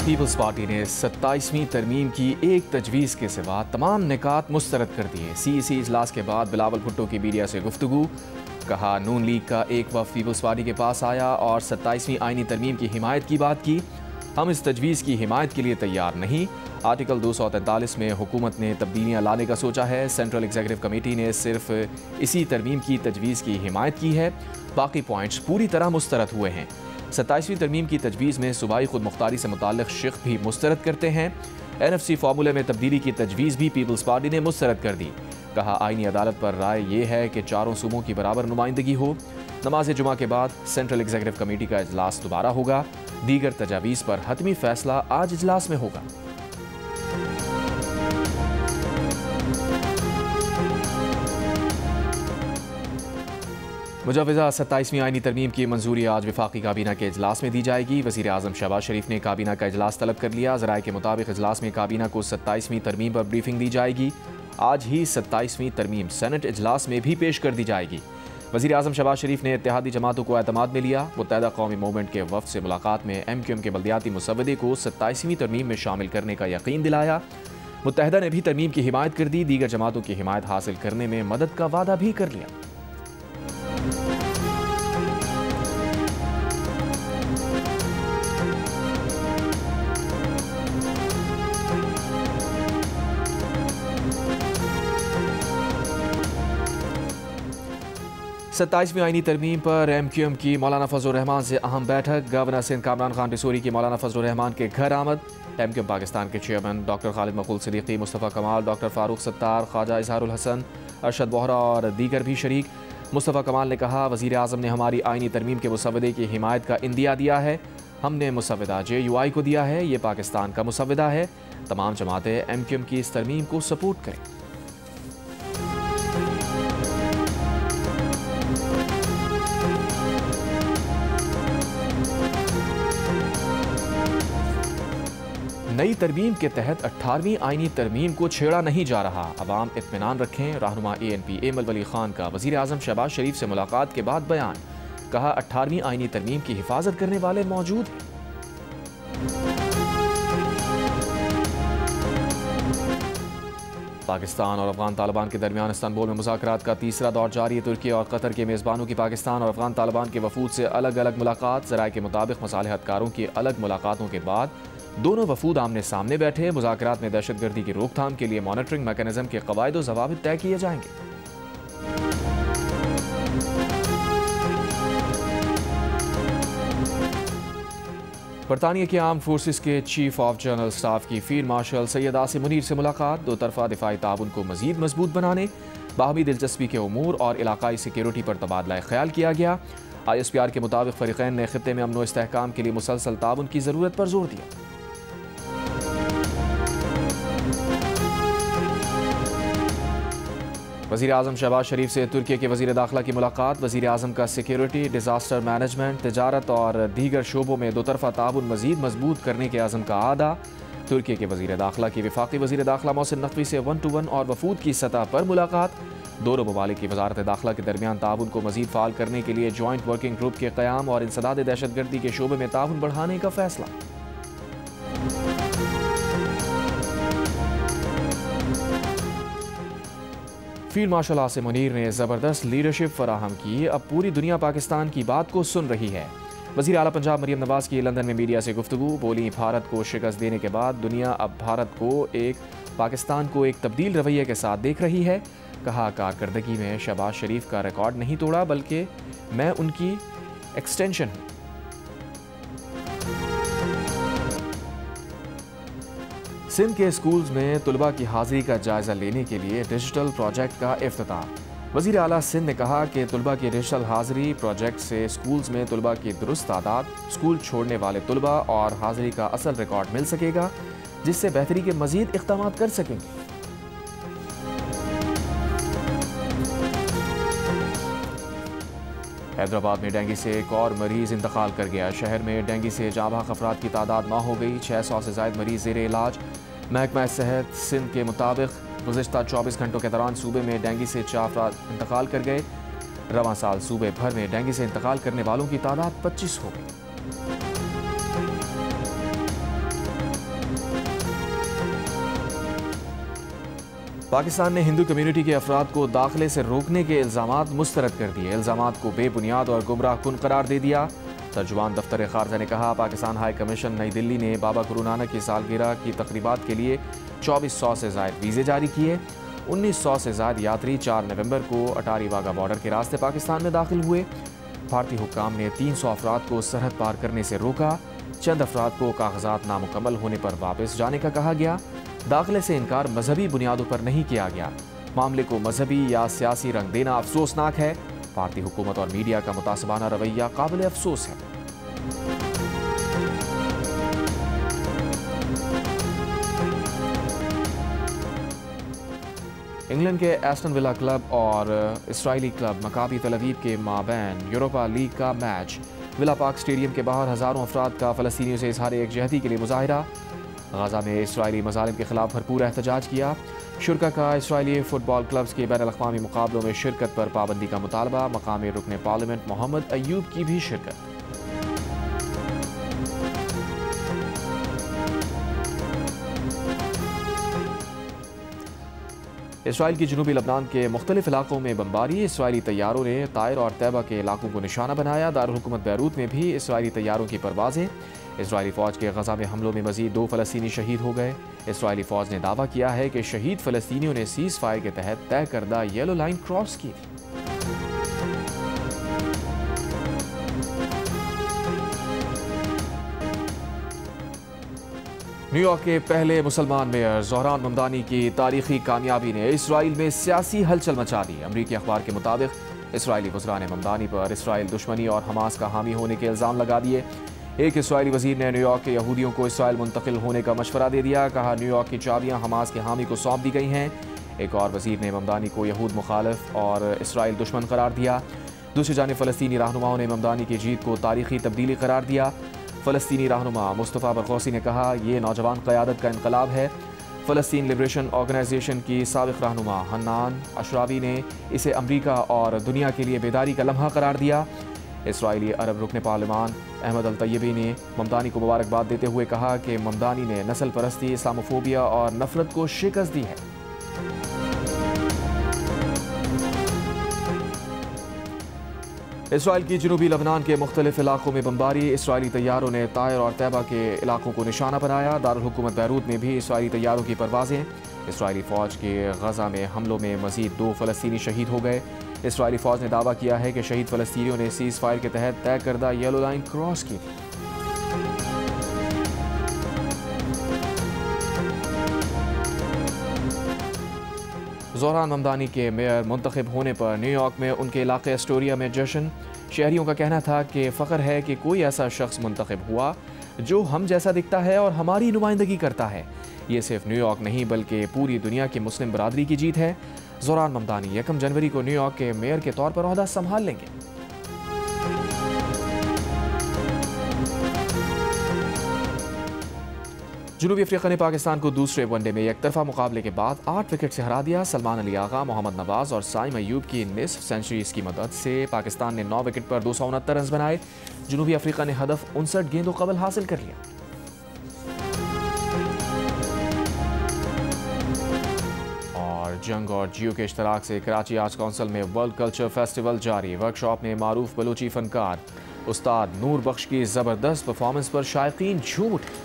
Peoples party ने 27वीं तरमीम की एक तजवीज़ के सिवा तमाम निकात मुस्तरद कर दिए। CEC इजलास के बाद बिलावल भुट्टो की मीडिया से गुफ्तगू। कहा, नून लीग का एक वफ़द पीपल्स पार्टी के पास आया और 27वीं आईनी तरमीम की हिमायत की बात की। हम इस तजवीज़ की हिमायत के लिए तैयार नहीं। आर्टिकल 243 में हुकूमत ने तब्दीलियाँ लाने का सोचा है। सेंट्रल एग्जीक्यूटिव कमेटी ने सिर्फ इसी तरमीम की तजवीज़ की हिमायत की है, बाकी पॉइंट्स पूरी तरह मुस्तरद हुए हैं। 27वीं तरमीम की तजवीज़ में सूबाई खुद मुख्तारी से मुताल्लिक़ शिक़ भी मुस्तरद करते हैं। NFC फार्मूले में तब्दीली की तजवीज़ भी पीपल्स पार्टी ने मुस्तरद कर दी। कहा, आईनी अदालत पर राय ये है कि चारों सूबों की बराबर नुमाइंदगी हो। नमाज जुमा के बाद सेंट्रल एग्जीक्यूटिव कमेटी का इजलास दोबारा होगा। दीगर तजावीज़ पर हतमी फैसला आज इजलास में होगा। मुजव्वज़ा 27वीं आईनी तरमीम की मंजूरी आज वफाकी काबीना के इजलास में दी जाएगी। वज़ीर आज़म शहबाज शरीफ ने काबीना का इजलास तलब कर लिया। ज़राए के मुताबिक इजलास में काबीना को 27वीं तरमीम पर ब्रीफिंग दी जाएगी। आज ही 27वीं तरमीम सेनेट इजलास में भी पेश कर दी जाएगी। वज़ीर आज़म शहबाज शरीफ ने इत्तेहादी जमातों को एतमाद में लिया। मुत्तहिदा कौमी मूवमेंट के वफ़द से मुलाकात में MQM के बल्दियाती मुसव्वदे को 27वीं तरमीम में शामिल करने का यकीन दिलाया। मुत्तहिदा ने भी तरमीम की हिमायत कर दी। दीगर जमातों की हिमायत हासिल करने में मदद का वादा भी कर लिया। सत्ताईसवीं आईनी तरमीम पर MQM की मौलाना फजल रहमान से अहम बैठक। गवर्नर सिंध कामरान खान रिसोरी की मौलाना फजल रहमान के घर आमद। MQM पाकिस्तान के चेयरमैन डॉक्टर खालिद मकबूल सिद्दीकी, मुस्तफ़ा कमाल, डॉक्टर फारूक सत्तार, ख्वाजा इजहारुल हसन, अरशद बोहरा और दीगर भी शरीक। मुस्तफ़ा कमाल ने कहा, वज़ीर आज़म ने हमारी आईनी तरमीम के मुसव्वदे की हिमायत का इंदिया दिया है। हमने मुसव्वदा JUI को दिया है। ये पाकिस्तान का मुसव्वदा है। तमाम जमातें MQM की इस तरमीम को सपोर्ट करें। नई तरमीम के तहत 18वीं आईनी तरमीम को छेड़ा नहीं जा रहा। अवाम इत्मीनान रखें। रहनुमा ANP एमल वली खान का वज़ीर आज़म शहबाज शरीफ से मुलाकात के बाद बयान। कहा, 18वीं आईनी तरमीम की हिफाजत करने वाले मौजूद हैं। पाकिस्तान और अफगान तालिबान के दरमियान इस्तांबुल में मुज़ाकरात का तीसरा दौर जारी है। तुर्की और कतर के मेज़बानों की पाकिस्तान और अफगान तालिबान के वफूद से अलग अलग मुलाकात। ज़राए के मुताबिक मसालिहतकारों की अलग मुलाकातों के बाद दोनों वफूद आमने सामने बैठे। मुज़ाकरात में दहशतगर्दी की रोकथाम के लिए मॉनिटरिंग मैकेनिज्म के क़वाइद व ज़वाबित तय किए जाएंगे। बरतानिया के आर्म फोर्सेस के चीफ ऑफ जनरल स्टाफ की फील्ड मार्शल सैयद आसिम मुनीर से मुलाकात। दो तरफा दिफाई ताउन को मजीद मजबूत बनाने, बाहमी दिलचस्पी के उमूर और इलाकाई सिक्योरिटी पर तबादला ख्याल किया गया। ISPR के मुताबिक फ़रीक़ैन ने ख़ित्ते में अमन व इस्तेहकाम के लिए मुसलसल ताउन की ज़रूरत पर जोर दिया। वज़ीर आज़म शहबाज शरीफ से तुर्की के वज़ीर दाखिला की मुलाकात। वज़ीर आज़म का सिक्योरिटी, डिज़ास्टर मैनेजमेंट, तिजारत और दीगर शोबों में दो तरफ़ा ताउन मज़ीद मजबूत करने के अज़म का आदा। तुर्की के वज़ीर दाखिला की वफ़ाक़ी वज़ीर दाखिला मोहसिन नकवी से 1-to-1 और वफूद की सतह पर मुलाकात। दोनों ममालिक की वज़ारत दाखिला के दरमियान ताउन को मज़ीद फ़ाल करने के लिए जॉइंट वर्किंग ग्रुप के क़याम और इंसदाद दहशतगर्दी के शोबे में ताउन बढ़ाने का फ़ैसला। फील्ड मार्शल आसिम मुनीर ने ज़बरदस्त लीडरशिप फराहम की। अब पूरी दुनिया पाकिस्तान की बात को सुन रही है। वज़ीर आला पंजाब मरियम नवाज़ की लंदन में मीडिया से गुफ्तगू। बोली, भारत को शिकस्त देने के बाद दुनिया अब पाकिस्तान को एक तब्दील रवैये के साथ देख रही है। कहा, कारकर्दगी में शहबाज शरीफ का रिकॉर्ड नहीं तोड़ा, बल्कि मैं उनकी एक्सटेंशन हूँ। सिंध के स्कूल्स में तुलबा की हाजिरी का जायजा लेने के लिए डिजिटल प्रोजेक्ट का इफ्तिताह। वज़ीर आला सिंध ने कहा कि तुलबा की डिजिटल हाजिरी प्रोजेक्ट से स्कूल्स में तुलबा की दुरुस्त तादाद, स्कूल छोड़ने वाले तुलबा और हाजिरी का असल रिकॉर्ड मिल सकेगा, जिससे बेहतरी के मज़ीद इक़दाम कर सकेंगे। हैदराबाद में डेंगू से एक और मरीज इंतकाल कर गया। शहर में डेंगू से जाबाक अफराद की तादाद 9 हो गई। 600 से ज़ायद मरीज ज़ेर इलाज। महकमा सेहत सिंध के मुताबिक गुज़िश्ता 24 घंटों के दौरान सूबे में डेंगू से 4 अफराद इंतकाल कर गए। रवां साल सूबे भर में डेंगू से इंतकाल करने वालों की तादाद 25 हो गई। पाकिस्तान ने हिंदू कम्युनिटी के अफराद को दाखिले से रोकने के इल्ज़ामात मुस्तरद कर दिए। इल्ज़ामात को बेबुनियाद और गुमराह कुन करार दे दिया। तर्जुमान दफ्तर खारजा ने कहा, पाकिस्तान हाई कमीशन नई दिल्ली ने बाबा गुरु नानक की सालगिरह की तकरीबात के लिए 2400 से ज़ायद वीज़े जारी किए। 1900 से ज़ायद यात्री 4 नवंबर को अटारी वाघा बॉर्डर के रास्ते पाकिस्तान में दाखिल हुए। भारतीय हुक्काम ने 300 अफराद को सरहद पार करने से रोका। चंद अफराद को कागजात नामुकम्मल होने पर वापस जाने का कहा गया। दाखिले से इनकार मजहबी बुनियादों पर नहीं किया गया। मामले को मजहबी या सियासी रंग देना अफसोसनाक है। भारतीय हुकूमत और मीडिया का मुतासबाना रवैया काबिल अफसोस है। इंग्लैंड के एस्टन विला क्लब और इसराइली क्लब मकाबी तल अवीव के माबैन यूरोपा लीग का मैच। विला पार्क स्टेडियम के बाहर हज़ारों अफराद का फ़लस्तीनियों से इजहार एकजहती के लिए मुजाहिरा। गाज़ा में इसराइली मज़ालिम के खिलाफ भरपूर एहतजाज किया। शुरका का इसराइली फ़ुटबॉल क्लब्स के बैन अल-अक़वामी मुकाबलों में शिरकत पर पाबंदी का मुतालबा। मकामी रुकन पार्लियामेंट मोहम्मद अयूब की भी शिरकत। इसराइल की जनूबी लबनान के मुख्तलिफ इलाकों में बमबारी। इसराइली तैयारों ने तायर और तैबा के इलाकों को निशाना बनाया। दारुल हुकूमत बैरूत में भी इसराइली तैयारों की परवाजें। इसराइली फ़ौज के गज़ा में हमलों में मज़ीद 2 फ़लस्तीनी शहीद हो गए। इसराइली फ़ौज ने दावा किया है कि शहीद फ़लस्तीनियों ने सीज़ फायर के तहत तय करदा येलो लाइन क्रॉस की थी। न्यूयॉर्क के पहले मुसलमान मेयर ज़ोहरान ममदानी की तारीखी कामयाबी ने इसराइल में सियासी हलचल मचा दी। अमरीकी अखबार के मुताबिक इसराइली वज़रा ने ममदानी पर इसराइल दुश्मनी और हमास का हामी होने के इल्ज़ाम लगा दिए। एक इसराइली वज़ीर ने न्यूयॉर्क के यहूदियों को इसराइल मुंतकिल होने का मशवरा दे दिया। कहा, न्यूयॉर्क की चाबियाँ हमास के हामी को सौंप दी गई हैं। एक और वज़ीर ने ममदानी को यहूद मुखालिफ और इसराइल दुश्मन करार दिया। दूसरी जानिब फ़लस्तीनी रहनुमाओं ने ममदानी की जीत को तारीखी तब्दीली करार दिया। फ़लस्तीनी रहनुमा मुस्तफ़ा बरगौसी ने कहा, ये नौजवान क़यादत का इनकलाब है। फ़लस्तीन लिबरेशन ऑर्गेनाइजेशन की साबिक़ रहनुमा हन्नान अशरावी ने इसे अमरीका और दुनिया के लिए बेदारी का लम्हा करार दिया। इसराइली अरब रुकन पार्लिमान अहमद अल तैयबी ने ममदानी को मुबारकबाद देते हुए कहा कि ममदानी ने नस्ल परस्ती, इस्लामोफोबिया और नफरत को शिकस्त दी है। इसराइल की जनूबी लबनान के मुख्तलिफ इलाकों में बमबारी। इसराइली तैयारों ने तायर और तैबा के इलाकों को निशाना बनाया। दारुल हुकूमत बैरूत में भी इसराइली तैयारों की परवाजें। इसराइली फ़ौज के गज़ा में हमलों में मज़ीद 2 फ़लस्तीनी शहीद हो गए। इसराइली फ़ौज ने दावा किया है कि शहीद फ़लस्तीनियों ने सीज़ फायर के तहत तय करदा येलो लाइन क्रॉस की थी। ज़ोहरान ममदानी के मेयर मुंतखब होने पर न्यूयॉर्क में उनके इलाके एस्टोरिया में जश्न। शहरियों का कहना था कि फ़ख्र है कि कोई ऐसा शख्स मुंतखब हुआ जो हम जैसा दिखता है और हमारी नुमाइंदगी करता है। ये सिर्फ न्यूयॉर्क नहीं बल्कि पूरी दुनिया की मुस्लिम बरादरी की जीत है। ज़ोहरान ममदानी 1 जनवरी को न्यूयॉर्क के मेयर के तौर पर ओहदा संभाल लेंगे। जनूबी अफ्रीका ने पाकिस्तान को दूसरे वनडे में एक तरफा मुकाबले के बाद 8 विकेट से हरा दिया। सलमान अली आगा, मोहम्मद नवाज और साइम अयूब की निस्फ सेंचुरीज की मदद से पाकिस्तान ने 9 विकेट पर 269 रन बनाए। जनूबी अफ्रीका ने हदफ 59 गेंदों कबल हासिल कर लिया। और जंग और जियो के इश्तराक से कराची आर्ट्स काउंसिल में वर्ल्ड कल्चर फेस्टिवल जारी। वर्कशॉप में मारूफ बलूची फनकार उस्ताद नूर बख्श की ज़बरदस्त परफॉर्मेंस पर शायकीन झूम उठे।